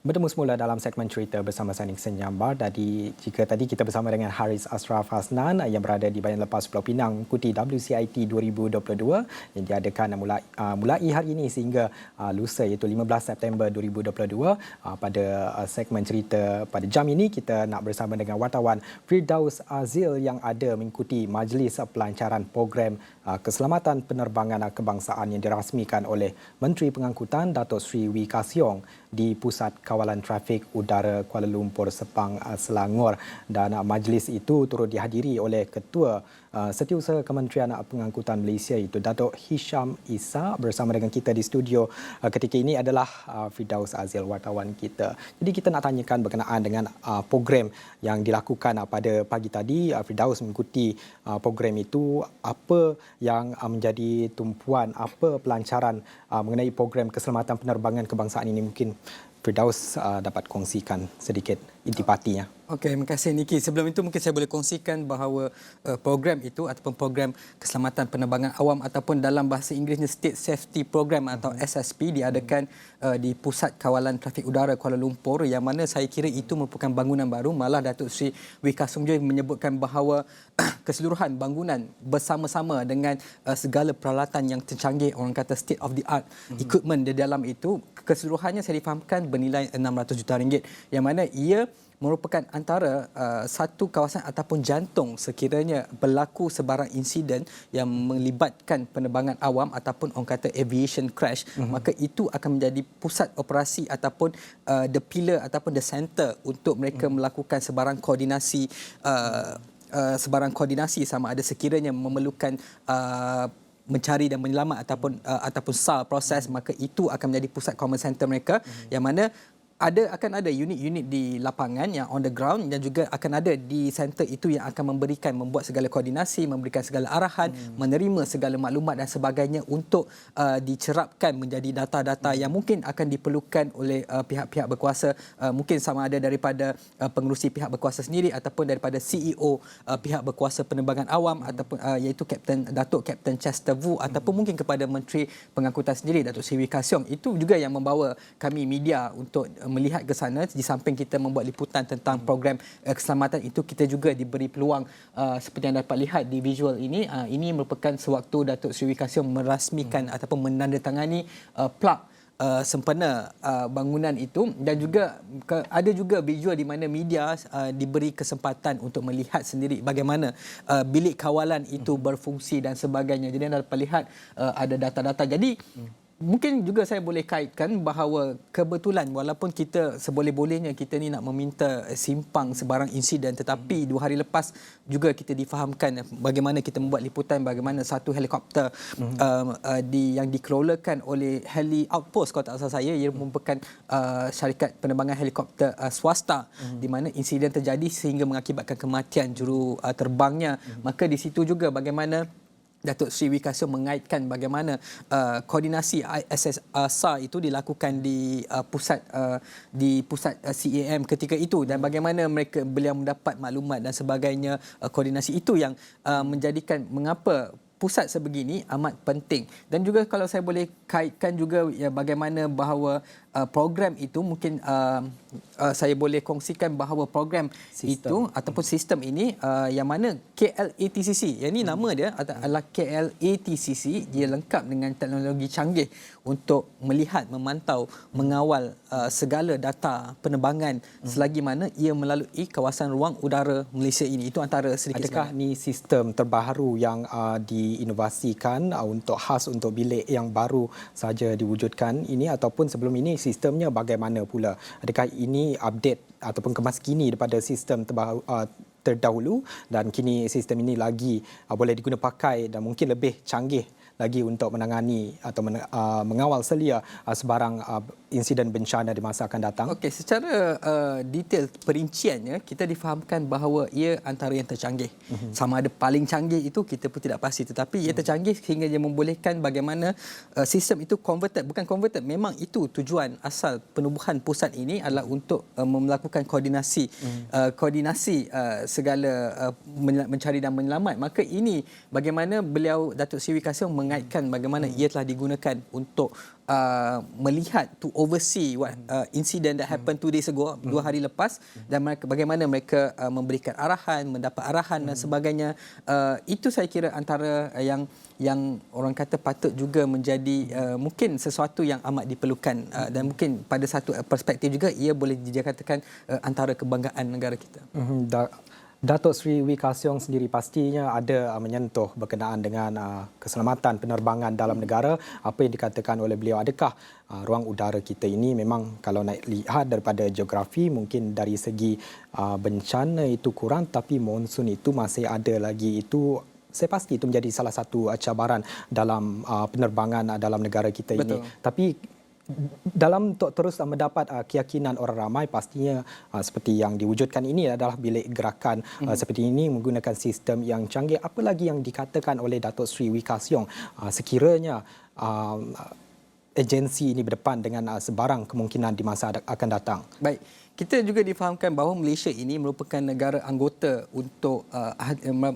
Bertemu semula dalam segmen cerita bersama saya Nixon Nyambar. Jika tadi kita bersama dengan Haris Ashraf Hasnan yang berada di Bayan Lepas Pulau Pinang mengikuti WCIT 2022 yang diadakan mulai hari ini sehingga lusa iaitu 15 September 2022. Pada segmen cerita pada jam ini kita nak bersama dengan wartawan Firdaus Azil yang ada mengikuti majlis pelancaran program keselamatan penerbangan kebangsaan yang dirasmikan oleh Menteri Pengangkutan Datuk Seri Wee Ka Siong di Pusat Kawalan Trafik Udara Kuala Lumpur, Sepang, Selangor. Dan majlis itu turut dihadiri oleh Ketua Setiausaha Kementerian Pengangkutan Malaysia itu Datuk Hisham Isa. Bersama dengan kita di studio ketika ini adalah Firdaus Azil, wartawan kita. Jadi kita nak tanyakan berkenaan dengan program yang dilakukan pada pagi tadi. Firdaus mengikuti program itu. Apa yang menjadi tumpuan, apa pelancaran mengenai program keselamatan penerbangan kebangsaan ini? Mungkin Firdaus dapat kongsikan sedikit intipatinya. Okey, terima kasih Niki. Sebelum itu mungkin saya boleh kongsikan bahawa program itu ataupun program keselamatan penerbangan awam ataupun dalam bahasa Inggerisnya State Safety Program atau SSP diadakan di Pusat Kawalan Trafik Udara Kuala Lumpur, yang mana saya kira itu merupakan bangunan baru. Malah Datuk Seri Wee Ka Siong menyebutkan bahawa keseluruhan bangunan bersama-sama dengan segala peralatan yang tercanggih, orang kata state of the art equipment di dalam itu, keseluruhannya saya difahamkan bernilai 600 juta ringgit, yang mana ia merupakan antara satu kawasan ataupun jantung sekiranya berlaku sebarang insiden yang melibatkan penerbangan awam ataupun orang kata aviation crash, maka itu akan menjadi pusat operasi ataupun the pillar ataupun the center untuk mereka melakukan sebarang koordinasi sama ada sekiranya memerlukan mencari dan menyelamat ataupun SAR proses, maka itu akan menjadi pusat command center mereka, yang mana akan ada unit-unit di lapangan yang on the ground, dan juga akan ada di center itu yang akan membuat segala koordinasi, memberikan segala arahan, menerima segala maklumat dan sebagainya untuk dicerapkan menjadi data-data yang mungkin akan diperlukan oleh pihak-pihak berkuasa, mungkin sama ada daripada pengerusi pihak berkuasa sendiri ataupun daripada CEO pihak berkuasa penerbangan awam ataupun iaitu Datuk Kapten Chester Wu, ataupun mungkin kepada Menteri Pengangkutan sendiri Datuk Seri Wee Ka Siong. Itu juga yang membawa kami media untuk melihat ke sana. Di samping kita membuat liputan tentang program keselamatan itu, kita juga diberi peluang seperti yang dapat lihat di visual ini. Ini merupakan sewaktu Datuk Seri Wee Ka Siong merasmikan ataupun menandatangani plak sempena bangunan itu, dan juga ada juga visual di mana media diberi kesempatan untuk melihat sendiri bagaimana bilik kawalan itu berfungsi dan sebagainya. Jadi anda dapat lihat ada data-data. Jadi mungkin juga saya boleh kaitkan bahawa kebetulan walaupun kita seboleh-bolehnya kita ni nak meminta simpang sebarang insiden, tetapi 2 hari lepas juga kita difahamkan bagaimana kita membuat liputan bagaimana satu helikopter yang dikelolakan oleh Heli Outpost, kalau tak salah saya, ia merupakan syarikat penerbangan helikopter swasta, di mana insiden terjadi sehingga mengakibatkan kematian juru terbangnya. Maka di situ juga bagaimana Datuk Seri Wee Ka Siong mengaitkan bagaimana koordinasi ISS SAR itu dilakukan di pusat CAM ketika itu, dan bagaimana beliau mendapat maklumat dan sebagainya. Koordinasi itu yang menjadikan mengapa pusat sebegini amat penting. Dan juga kalau saya boleh kaitkan juga bagaimana bahawa program itu mungkin saya boleh kongsikan bahawa program itu ataupun sistem ini yang mana KLATCC, yang ini nama dia adalah KLATCC, dia lengkap dengan teknologi canggih untuk melihat, memantau, mengawal segala data penerbangan selagi mana ia melalui kawasan ruang udara Malaysia ini. Itu antara sedikit. Adakah ni sistem terbaru yang diinovasikan khas untuk bilik yang baru saja diwujudkan ini, ataupun sebelum ini sistemnya bagaimana pula? Adakah ini update ataupun kemas kini daripada sistem terdahulu, dan kini sistem ini lagi boleh diguna pakai dan mungkin lebih canggih lagi untuk menangani atau mengawal selia sebarang insiden bencana di masa akan datang? Okey, secara detail perinciannya kita difahamkan bahawa ia antara yang tercanggih. Sama ada paling canggih itu kita pun tidak pasti, tetapi ia tercanggih sehingga dia membolehkan bagaimana sistem itu bukan converted, memang itu tujuan asal penubuhan pusat ini adalah untuk melakukan koordinasi segala mencari dan menyelamat. Maka ini bagaimana Datuk Seri Wee Ka Siong mengaitkan bagaimana ia telah digunakan untuk melihat to oversee what incident that happened 2 days ago, 2 hari lepas, dan bagaimana mereka memberikan arahan, mendapat arahan dan sebagainya. Itu saya kira antara yang orang kata patut juga menjadi mungkin sesuatu yang amat diperlukan, dan mungkin pada satu perspektif juga ia boleh dikatakan antara kebanggaan negara kita. Datuk Seri Wee Ka Siong sendiri pastinya ada menyentuh berkenaan dengan keselamatan penerbangan dalam negara. Apa yang dikatakan oleh beliau, adakah ruang udara kita ini memang kalau nak lihat daripada geografi mungkin dari segi bencana itu kurang, tapi monsun itu masih ada lagi. Itu saya pasti itu menjadi salah satu cabaran dalam penerbangan dalam negara kita ini. Tapi dalam untuk terus mendapat keyakinan orang ramai, pastinya seperti yang diwujudkan ini adalah bilik gerakan seperti ini menggunakan sistem yang canggih. Apa lagi yang dikatakan oleh Datuk Seri Wee Ka Siong sekiranya agensi ini berdepan dengan sebarang kemungkinan di masa akan datang? Baik. Kita juga difahamkan bahawa Malaysia ini merupakan negara anggota untuk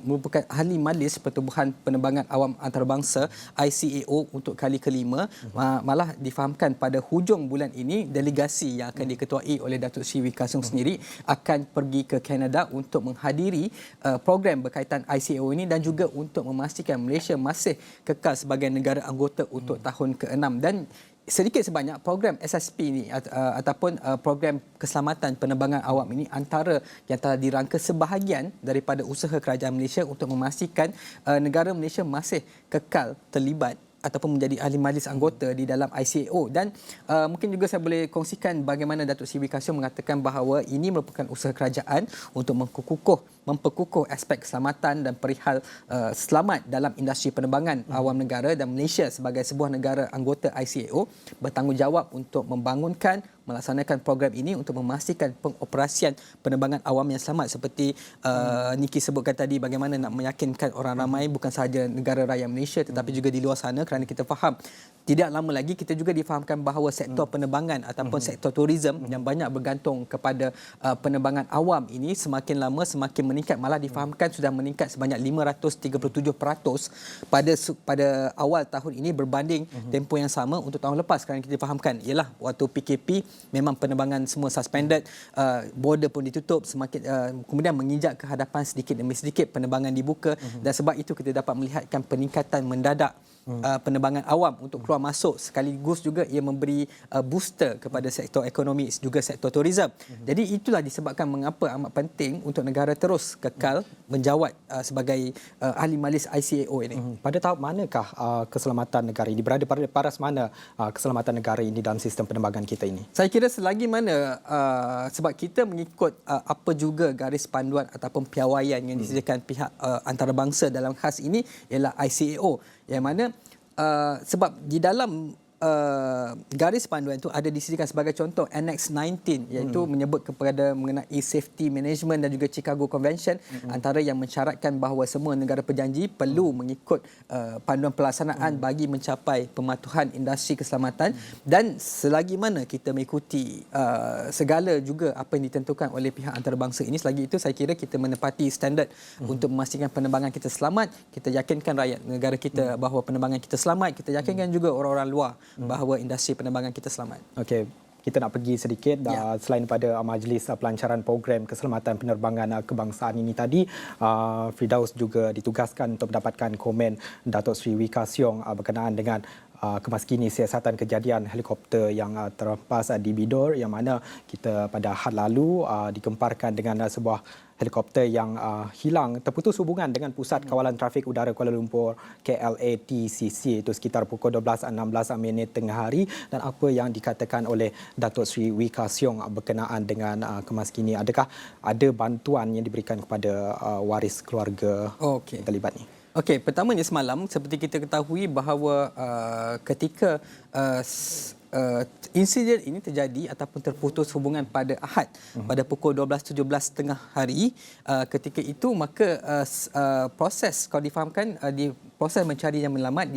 merupakan ahli majlis pertubuhan penerbangan awam antarabangsa ICAO untuk kali kelima. Malah difahamkan pada hujung bulan ini delegasi yang akan diketuai oleh Datuk Seri Wee Ka Siong sendiri akan pergi ke Kanada untuk menghadiri program berkaitan ICAO ini, dan juga untuk memastikan Malaysia masih kekal sebagai negara anggota untuk tahun ke-6. Dan sedikit sebanyak program SSP ini ataupun program keselamatan penerbangan awam ini antara yang telah dirangka sebahagian daripada usaha kerajaan Malaysia untuk memastikan negara Malaysia masih kekal terlibat ataupun menjadi ahli majlis anggota di dalam ICAO. Dan mungkin juga saya boleh kongsikan bagaimana Datuk Seri Wee Ka Siong mengatakan bahawa ini merupakan usaha kerajaan untuk memperkukuh aspek keselamatan dan perihal selamat dalam industri penerbangan awam negara, dan Malaysia sebagai sebuah negara anggota ICAO bertanggungjawab untuk membangunkan, melaksanakan program ini untuk memastikan pengoperasian penerbangan awam yang selamat, seperti Niki sebutkan tadi, bagaimana nak meyakinkan orang ramai bukan sahaja negara raya Malaysia tetapi juga di luar sana, kerana kita faham tidak lama lagi kita juga difahamkan bahawa sektor penerbangan ataupun sektor turism yang banyak bergantung kepada penerbangan awam ini semakin lama semakin meningkat. Malah difahamkan sudah meningkat sebanyak 537% pada awal tahun ini berbanding tempoh yang sama untuk tahun lepas. Kerana kita fahamkan ialah waktu PKP memang penerbangan semua suspended, border pun ditutup, kemudian menginjak ke hadapan sedikit demi sedikit penerbangan dibuka, dan sebab itu kita dapat melihatkan peningkatan mendadak penerbangan awam untuk keluar masuk, sekaligus juga ia memberi booster kepada sektor ekonomi juga sektor turism. Jadi itulah disebabkan mengapa amat penting untuk negara terus kekal menjawat sebagai ahli majlis ICAO ini. Pada tahap manakah keselamatan negara ini berada, pada paras mana keselamatan negara ini dalam sistem penerbangan kita ini? Saya kira selagi mana sebab kita mengikut apa juga garis panduan ataupun piawaian yang disediakan pihak antarabangsa dalam khas ini ialah ICAO, yang mana sebab di dalam garis panduan itu ada disediakan sebagai contoh Annex 19, iaitu menyebut kepada mengenai safety management dan juga Chicago Convention, antara yang mensyaratkan bahawa semua negara berjanji perlu mengikut panduan pelaksanaan bagi mencapai pematuhan industri keselamatan. Dan selagi mana kita mengikuti segala juga apa yang ditentukan oleh pihak antarabangsa ini, selagi itu saya kira kita menepati standard untuk memastikan penerbangan kita selamat. Kita yakinkan rakyat negara kita bahawa penerbangan kita selamat, kita yakinkan juga orang-orang luar bahawa industri penerbangan kita selamat. Okey, kita nak pergi sedikit selain pada majlis pelancaran program keselamatan penerbangan kebangsaan ini tadi, Firdaus juga ditugaskan untuk mendapatkan komen Datuk Seri Wee Ka Siong berkenaan dengan kemaskini siasatan kejadian helikopter yang terlepas di Bidor, yang mana kita pada had lalu digemparkan dengan sebuah helikopter yang hilang, terputus hubungan dengan Pusat Kawalan Trafik Udara Kuala Lumpur KLATCC itu sekitar pukul 12.16 tengah hari. Dan apa yang dikatakan oleh Datuk Seri Wee Ka Siong berkenaan dengan kemaskini, adakah ada bantuan yang diberikan kepada waris keluarga yang terlibat ni? Okey, pertamanya semalam seperti kita ketahui bahawa ketika insiden ini terjadi ataupun terputus hubungan pada Ahad pada pukul 12.17 tengah hari, ketika itu maka proses, kalau difahamkan, proses mencari yang menyelamat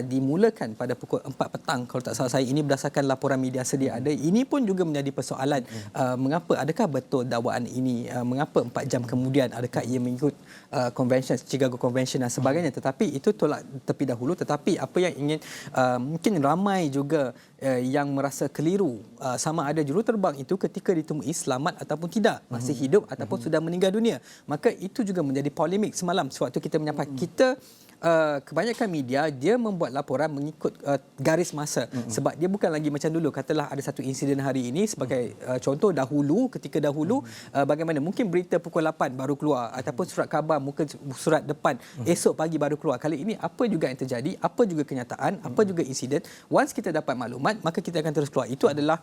dimulakan pada pukul 4 petang kalau tak salah saya. Ini berdasarkan laporan media sedia ada. Ini pun juga menjadi persoalan, mengapa, adakah betul dakwaan ini, mengapa 4 jam kemudian, adakah ia mengikut convention, Chicago Convention dan sebagainya. Tetapi itu tolak tepi dahulu. Tetapi apa yang ingin mungkin ramai juga yang merasa keliru sama ada juruterbang itu ketika ditemui selamat ataupun tidak, masih hidup ataupun sudah meninggal dunia. Maka itu juga menjadi polemik semalam sewaktu kita menyampaikan. Kita kebanyakan media dia membuat laporan mengikut garis masa sebab dia bukan lagi macam dulu, katalah ada satu insiden hari ini sebagai contoh, ketika dahulu bagaimana mungkin berita pukul 8 baru keluar ataupun surat khabar mungkin surat depan esok pagi baru keluar. Kali ini apa juga yang terjadi, apa juga kenyataan, apa juga insiden, once kita dapat maklumat maka kita akan terus keluar. Itu adalah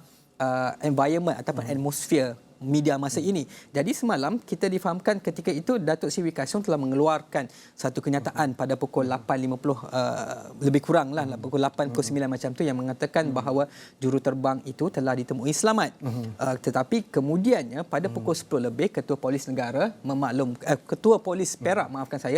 environment ataupun atmosphere media masa ini. Jadi semalam kita difahamkan ketika itu Datuk Seri Wee Ka Siong telah mengeluarkan satu kenyataan pada pukul 8.50 lebih kurang lah pukul 8 pukul 9 macam tu yang mengatakan bahawa juruterbang itu telah ditemui selamat. Tetapi kemudiannya pada pukul 10 lebih Ketua Polis Negara Ketua Polis Perak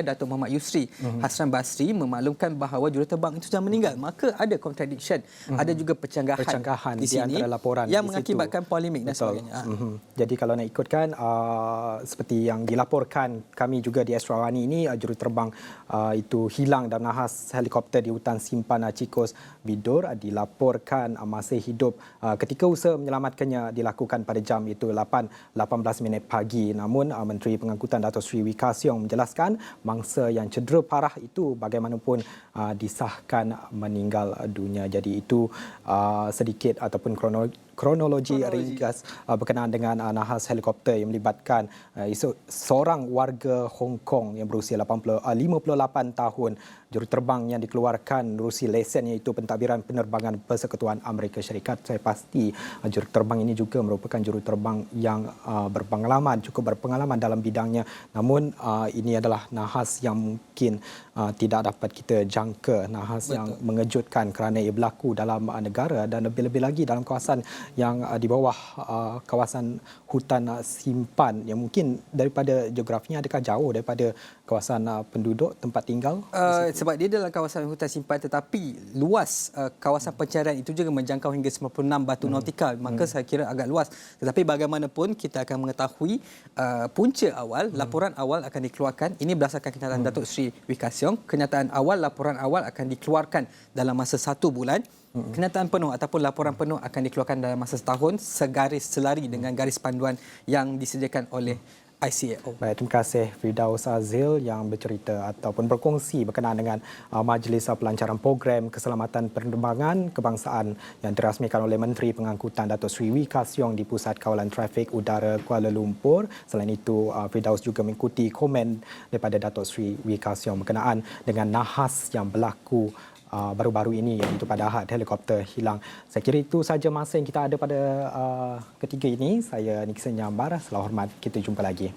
Datuk Muhammad Yusri Hasran Basri memaklumkan bahawa juruterbang itu sudah meninggal. Maka ada contradiction, ada juga percanggahan di sini antara laporan yang mengakibatkan polemik dan sebagainya. Jadi kalau nak ikutkan seperti yang dilaporkan kami juga di Astro Awani ini, juruterbang itu hilang dalam nahas helikopter di hutan simpan Cikos Bidur, dilaporkan masih hidup ketika usaha menyelamatkannya dilakukan pada jam itu 18 minit pagi. Namun Menteri Pengangkutan Datuk Seri Wee Ka Siong menjelaskan mangsa yang cedera parah itu bagaimanapun disahkan meninggal dunia. Jadi itu sedikit ataupun kronologi ringkas berkenaan dengan nahas helikopter yang melibatkan seorang warga Hong Kong yang berusia 58 tahun. Juruterbang yang dikeluarkan menerusi lesen iaitu pentadbiran penerbangan Persekutuan Amerika Syarikat. Saya pasti juruterbang ini juga merupakan juruterbang yang cukup berpengalaman dalam bidangnya. Namun ini adalah nahas yang mungkin tidak dapat kita jangka, nahas yang mengejutkan kerana ia berlaku dalam negara dan lebih-lebih lagi dalam kawasan yang di bawah kawasan hutan simpan yang mungkin daripada geografinya adakah jauh daripada kawasan penduduk tempat tinggal? Sebab dia dalam kawasan hutan simpan tetapi luas kawasan pencarian itu juga menjangkau hingga 96 batu nautikal. Maka saya kira agak luas. Tetapi bagaimanapun kita akan mengetahui punca awal, laporan awal akan dikeluarkan. Ini berdasarkan kenyataan Datuk Seri Wee Ka Siong. Kenyataan awal, laporan awal akan dikeluarkan dalam masa 1 bulan. Kenyataan penuh ataupun laporan penuh akan dikeluarkan dalam masa setahun, selari dengan garis panduan yang disediakan oleh ICAO. Baik, terima kasih Firdaus Azil yang bercerita ataupun berkongsi berkenaan dengan Majlis Pelancaran Program Keselamatan Penerbangan Kebangsaan yang dirasmikan oleh Menteri Pengangkutan Datuk Seri Wee Ka Siong di Pusat Kawalan Trafik Udara Kuala Lumpur. Selain itu, Firdaus juga mengikuti komen daripada Datuk Seri Wee Ka Siong berkenaan dengan nahas yang berlaku baru-baru ini, iaitu pada Ahad helikopter hilang. Saya kira itu saja masa yang kita ada pada ketiga ini. Saya Nixon Nyambar. Selamat hormat. Kita jumpa lagi.